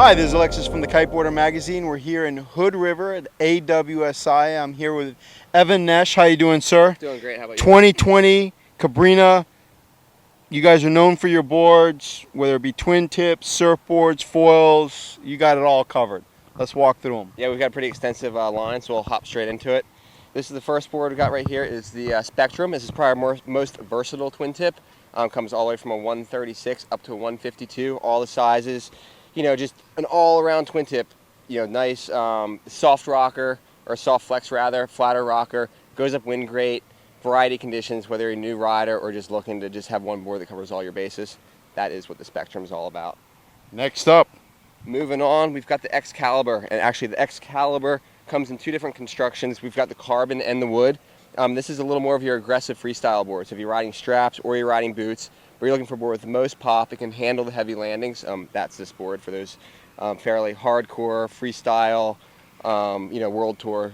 Hi, this is Alexis from the Kiteboarder Magazine. We're here in Hood River at AWSI. I'm here with Evan Netsch. How you doing, sir? Doing great. How about you? 2020 Cabrinha. You guys are known for your boards, whether it be twin tips, surfboards, foils. You got it all covered. Let's walk through them. Yeah, we've got a pretty extensive line, so we'll hop straight into it. This is the first board we got right here. Is the Spectrum. This is probably our most versatile twin tip. Comes all the way from a 136 up to a 152. All the sizes. You know, just an all-around twin tip. You know, nice soft rocker, or soft flex rather, flatter rocker. Goes up wind great. Variety conditions, whether you're a new rider or just looking to just have one board that covers all your bases. That is what the Spectrum is all about. Next up. Moving on, we've got the Excalibur, and actually the Excalibur comes in two different constructions. We've got the carbon and the wood. This is a little more of your aggressive freestyle board. So if you're riding straps or you're riding boots, but you're looking for a board with the most pop, it can handle the heavy landings. That's this board for those fairly hardcore freestyle, you know, world tour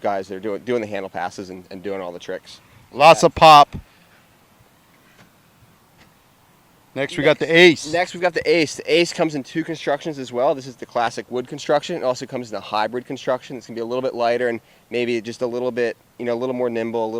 guys that are doing the handle passes and doing all the tricks. Lots of pop. Next, we got the Ace. Next, we've got the Ace. The Ace comes in two constructions as well. This is the classic wood construction. It also comes in a hybrid construction. It's going to be a little bit lighter and maybe just a little bit, you know, a little more nimble, a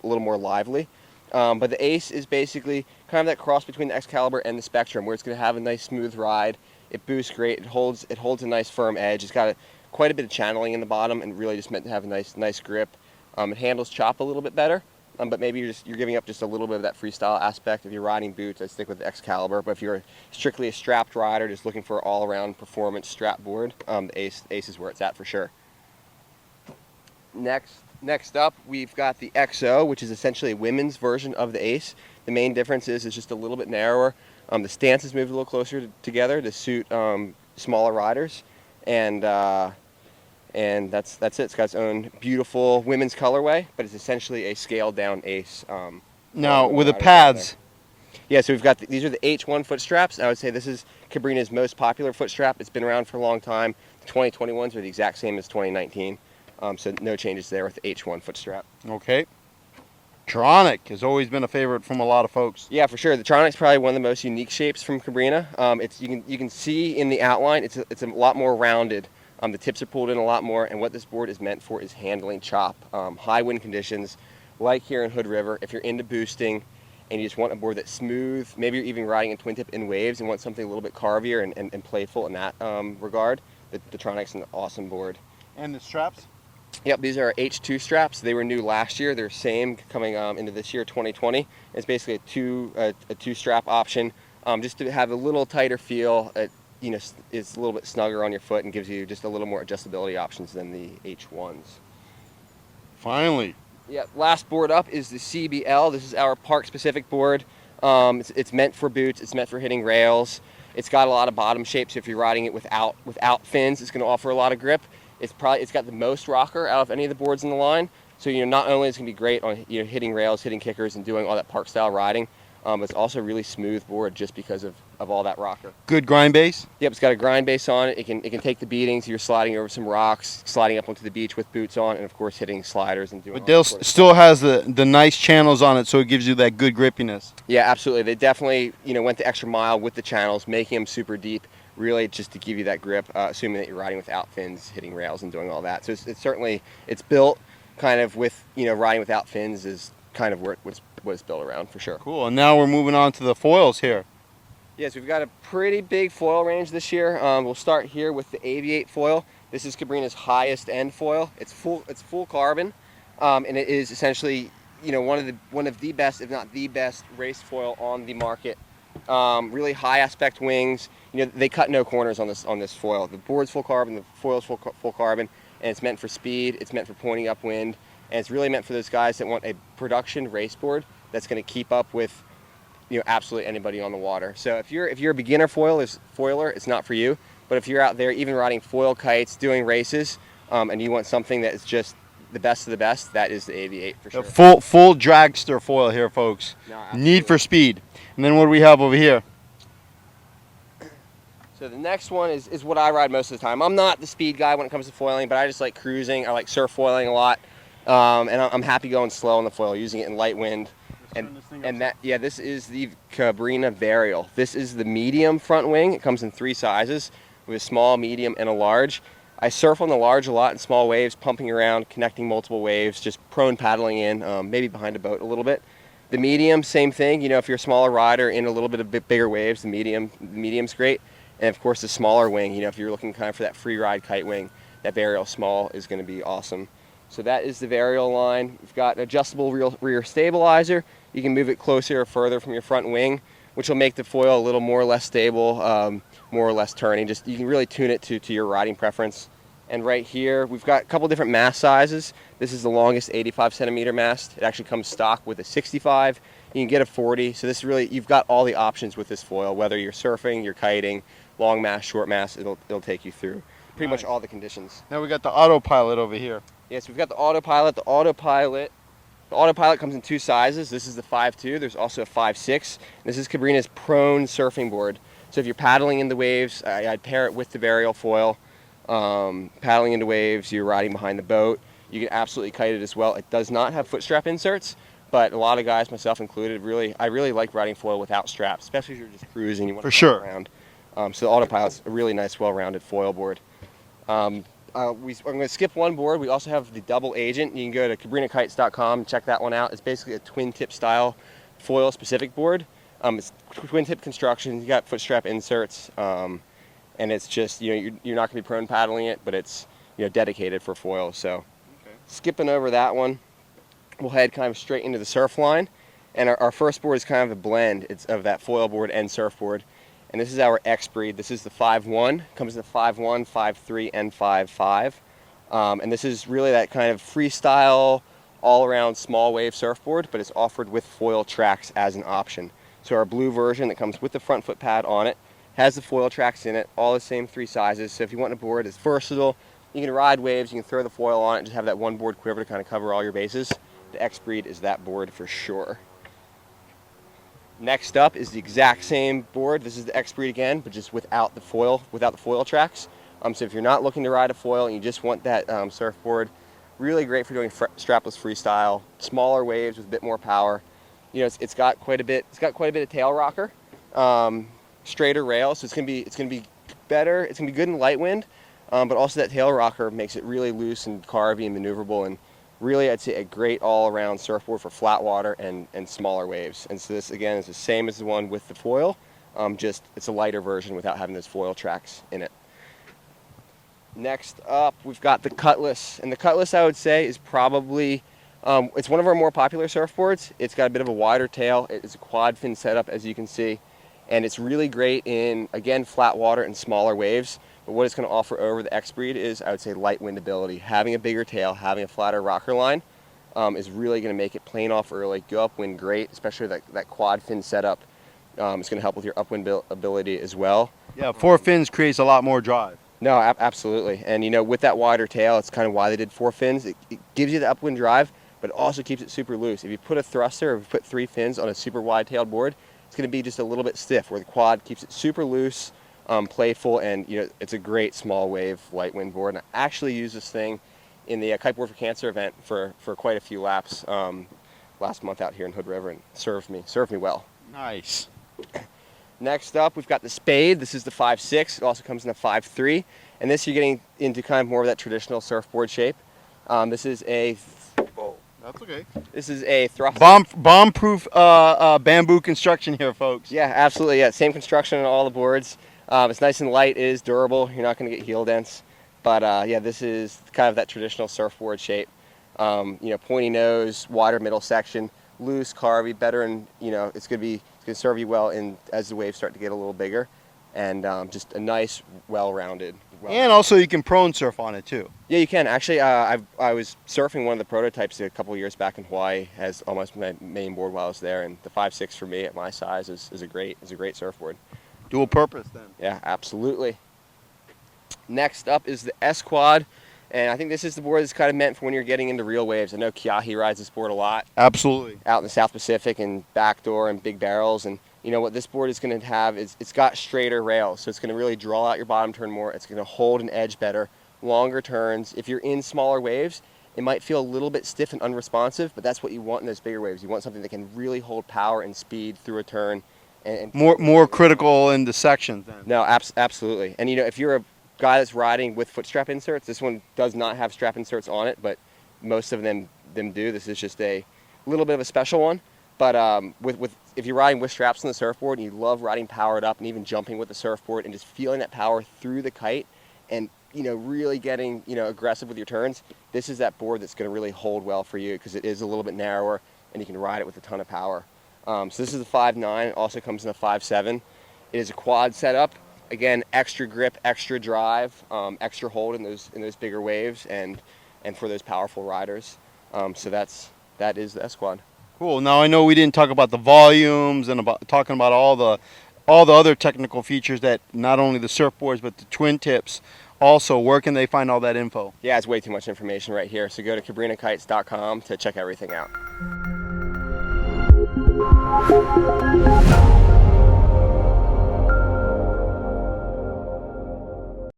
little more lively. But the Ace is basically kind of that cross between the Excalibur and the Spectrum, where it's going to have a nice smooth ride. It boosts great. It holds a nice firm edge. It's got quite a bit of channeling in the bottom, and really just meant to have a nice grip. It handles chop a little bit better. But maybe you're giving up just a little bit of that freestyle aspect. If you're riding boots, I'd stick with the Excalibur. But if you're strictly a strapped rider, just looking for an all-around performance strap board, the Ace is where it's at for sure. Next up, we've got the XO, which is essentially a women's version of the Ace. The main difference is it's just a little bit narrower. The stance is moved a little closer together to suit smaller riders, and that's it. It's got its own beautiful women's colorway, but it's essentially a scaled down Ace. Now, with the pads. Yeah, so we've got these are the H1 foot straps. I would say this is Cabrinha's most popular foot strap. It's been around for a long time. The 2021s are the exact same as 2019, so no changes there with the H1 foot strap. Okay. Tronic has always been a favorite from a lot of folks. Yeah, for sure. The Tronic's probably one of the most unique shapes from Cabrinha. You can see in the outline it's a lot more rounded. The tips are pulled in a lot more, and what this board is meant for is handling chop. High wind conditions, like here in Hood River. If you're into boosting and you just want a board that's smooth, maybe you're even riding a twin tip in waves and want something a little bit carvier and playful in that regard, the Tronic's an awesome board. And the straps? Yep, these are H2 straps. They were new last year. They're same coming into this year, 2020. It's basically a two strap option, just to have a little tighter feel. You know, it's a little bit snugger on your foot and gives you just a little more adjustability options than the H1s. Finally. Yeah, last board up is the CBL. This is our park-specific board. It's meant for boots. It's meant for hitting rails. It's got a lot of bottom shapes. So if you're riding it without fins, it's going to offer a lot but it's got the most rocker out of any of the boards in the line. So not only is it going to be great on hitting rails, hitting kickers, and doing all that park-style riding, but it's also a really smooth board just because of all that rocker. Good grind base? Yep, it's got a grind base on it. It can take the beatings. You're sliding over some rocks, sliding up onto the beach with boots on, and of course hitting sliders and doing. But still has the nice channels on it, so it gives you that good grippiness. Yeah, absolutely. They definitely went the extra mile with the channels, making them super deep, really just to give you that grip, assuming that you're riding without fins, hitting rails, and doing all that. So it's built kind of with riding without fins is kind of what it's built around for sure. Cool. And now we're moving on to the foils here. Yes, we've got a pretty big foil range this year. We'll start here with the Aviate foil. This is Cabrinha's highest end foil. It's full carbon, and it is essentially one of the best, if not the best, race foil on the market. Really high aspect wings. They cut no corners on this foil. The board's full carbon, the foil's full carbon, and it's meant for speed. It's meant for pointing upwind, and it's really meant for those guys that want a production race board that's going to keep up with absolutely anybody on the water. So if you're a beginner foiler, it's not for you. But if you're out there even riding foil kites, doing races, and you want something that is just the best of the best, that is the Aviate for sure. Full dragster foil here, folks. No, need for speed. And then what do we have over here? So the next one is what I ride most of the time. I'm not the speed guy when it comes to foiling, but I just like cruising. I like surf foiling a lot, and I'm happy going slow on the foil, using it in light wind. This is the Cabrinha Varial. This is the medium front wing. It comes in 3 sizes. with a small, medium, and a large. I surf on the large a lot in small waves, pumping around, connecting multiple waves, just prone paddling in, maybe behind a boat a little bit. The medium, same thing. If you're a smaller rider in a little bit of bigger waves, the medium's great. And of course, the smaller wing. If you're looking kind of for that free ride kite wing, that Varial Small is going to be awesome. So that is the Varial line. We've got an adjustable rear stabilizer. You can move it closer or further from your front wing, which will make the foil a little more or less stable, more or less turning. You can really tune it to your riding preference. And right here, we've got a couple different mast sizes. This is the longest 85 centimeter mast. It actually comes stock with a 65. You can get a 40. So this really, you've got all the options with this foil, whether you're surfing, you're kiting, long mast, short mast, it'll take you through pretty much all the conditions. Now we got the autopilot over here. Yes, we've got the autopilot. The autopilot comes in two sizes. This is the 5.2. There's also a 5.6. This is Cabrinha's prone surfing board. So if you're paddling in the waves, I'd pair it with the Varial foil. Paddling into waves, you're riding behind the boat. You can absolutely kite it as well. It does not have foot strap inserts, but a lot of guys, myself included, I really like riding foil without straps, especially if you're just cruising. You want to sure. Around. So the autopilot's a really nice, well-rounded foil board. I'm going to skip one board. We also have the double agent. You can go to CabrinaKites.com and check that one out. It's basically a twin tip style foil specific board. It's twin tip construction. You got foot strap inserts. And it's just, you're not going to be prone paddling it, but it's, dedicated for foil. So skipping over that one, we'll head kind of straight into the surf line. And our first board is kind of a blend. It's of that foil board and surfboard. And this is our X breed. This is the 5.1. Comes in the 5.1, 5.3, and 5.5. And this is really that kind of freestyle, all-around small wave surfboard, but it's offered with foil tracks as an option. So our blue version that comes with the front foot pad on it has the foil tracks in it, all the same three sizes. So if you want a board that's versatile, you can ride waves, you can throw the foil on it, and just have that one board quiver to kind of cover all your bases. The X breed is that board for sure. Next up is the exact same board. This is the X breed again, but just without the foil tracks. So if you're not looking to ride a foil and you just want that surfboard, really great for doing strapless freestyle, smaller waves with a bit more power. It's got quite a bit of tail rocker, straighter rail, so it's gonna be better. It's gonna be good in light wind, but also that tail rocker makes it really loose and carvy and maneuverable, and really, I'd say a great all-around surfboard for flat water and smaller waves. And so this, again, is the same as the one with the foil, just it's a lighter version without having those foil tracks in it. Next up, we've got the Cutlass. And the Cutlass, I would say, is probably, it's one of our more popular surfboards. It's got a bit of a wider tail. It's a quad fin setup, as you can see. And it's really great in, again, flat water and smaller waves. But what it's going to offer over the X breed is, I would say, light wind ability. Having a bigger tail, having a flatter rocker line is really going to make it plane off early, go upwind great, especially that quad fin setup. It's going to help with your upwind ability as well. Yeah, 4 fins creates a lot more drive. No, absolutely. And with that wider tail, it's kind of why they did 4 fins. It gives you the upwind drive, but it also keeps it super loose. If you put a thruster or if you put 3 fins on a super wide-tailed board, it's going to be just a little bit stiff, where the quad keeps it super loose, playful, and it's a great small wave light wind board. And I actually used this thing in the Kiteboard for Cancer event for quite a few laps last month out here in Hood River, and served me well. Nice. Next up, we've got the Spade. This is the 5.6. It also comes in a 5.3, and this you're getting into kind of more of that traditional surfboard shape. This is a That's okay. This is a thruster. Bomb-proof bamboo construction here, folks. Yeah, absolutely. Yeah, same construction on all the boards. It's nice and light. It is durable. You're not going to get heel dents. But yeah, this is kind of that traditional surfboard shape. Pointy nose, wider middle section, loose, carvy, better, and it's going to serve you well as the waves start to get a little bigger, and just a nice, well-rounded. And also, you can prone surf on it too. Yeah, you can. Actually, I was surfing one of the prototypes a couple years back in Hawaii as almost my main board while I was there, and the 5.6 for me at my size is a great surfboard. Dual purpose then. Yeah, absolutely. Next up is the S-Quad, and I think this is the board that's kind of meant for when you're getting into real waves. I know Kiahi rides this board a lot. Absolutely. Out in the South Pacific and backdoor and big barrels, and what this board is going to have is it's got straighter rails, so it's going to really draw out your bottom turn more. It's going to hold an edge better, longer turns. If you're in smaller waves, it might feel a little bit stiff and unresponsive, but that's what you want in those bigger waves. You want something that can really hold power and speed through a turn and More critical in the sections then. no, absolutely. And if you're a guy that's riding with foot strap inserts, this one does not have strap inserts on it, but most of them do. This is just a little bit of a special one. But if you're riding with straps on the surfboard and you love riding powered up and even jumping with the surfboard and just feeling that power through the kite and really getting aggressive with your turns, this is that board that's going to really hold well for you because it is a little bit narrower and you can ride it with a ton of power. So this is a 5.9. It also comes in a 5.7. It is a quad setup. Again, extra grip, extra drive, extra hold in those bigger waves and for those powerful riders. So that is the S-Quad. Cool. Now I know we didn't talk about the volumes and talking about all the other technical features that not only the surfboards but the twin tips. Also, where can they find all that info? Yeah, it's way too much information right here. So go to cabrinhakites.com to check everything out.